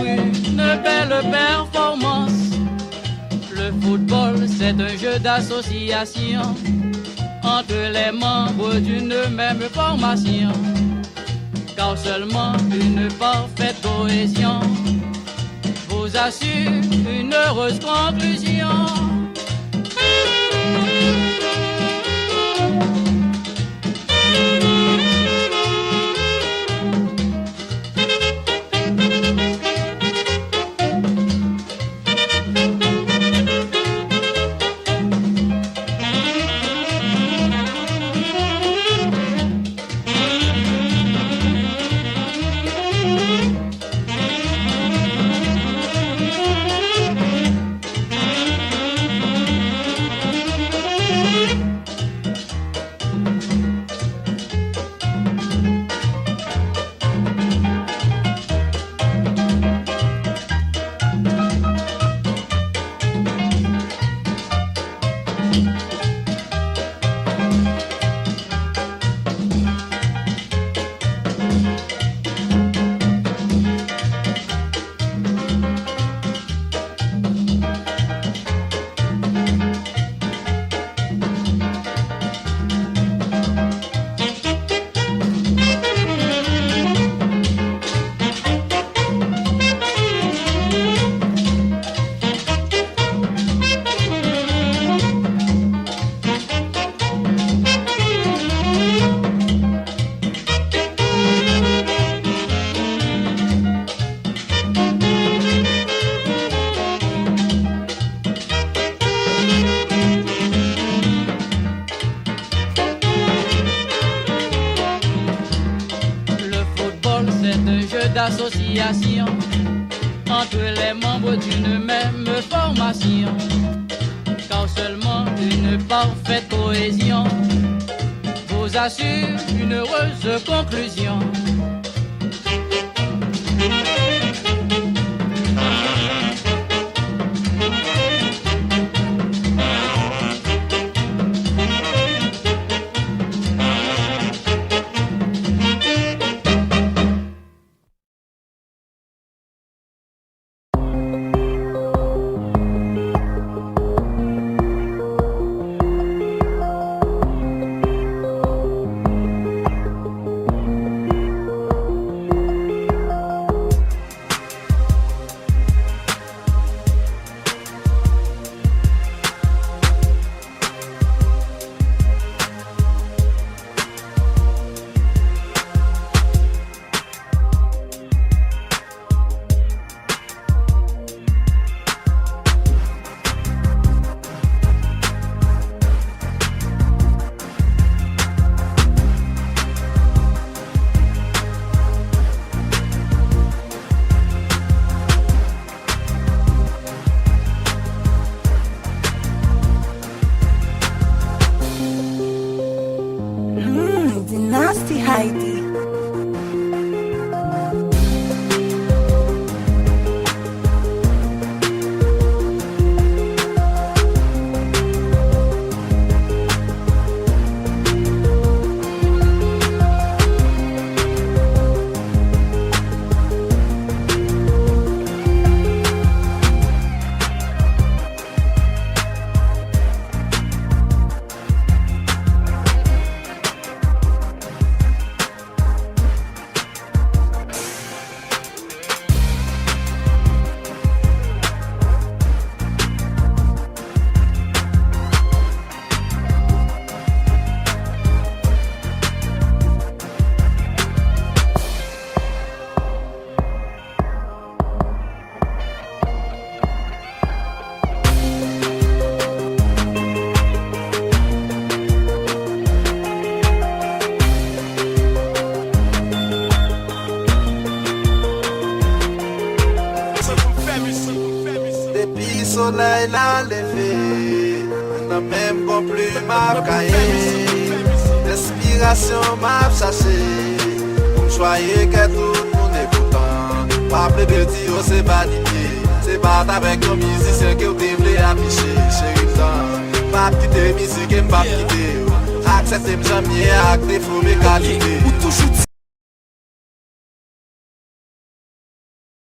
une belle performance. Le football, c'est un jeu d'association entre les membres d'une même formation, car seulement une parfaite cohésion vous assure une heureuse conclusion. D'association entre les membres d'une même formation, car seulement une parfaite cohésion vous assure une heureuse conclusion. Nasty Heidi. Soleil la levé, n'a même pas plus ma cahier. L'inspiration m'a chassé, pour choyer que tout le monde est content. Pas plus petit, c'est vanité, c'est pas avec nos musiciens que vous devez afficher. Chérie, pas quitter musique et pas quitter. Acceptez mes amis et acte défaut mes qualités. Ou toujours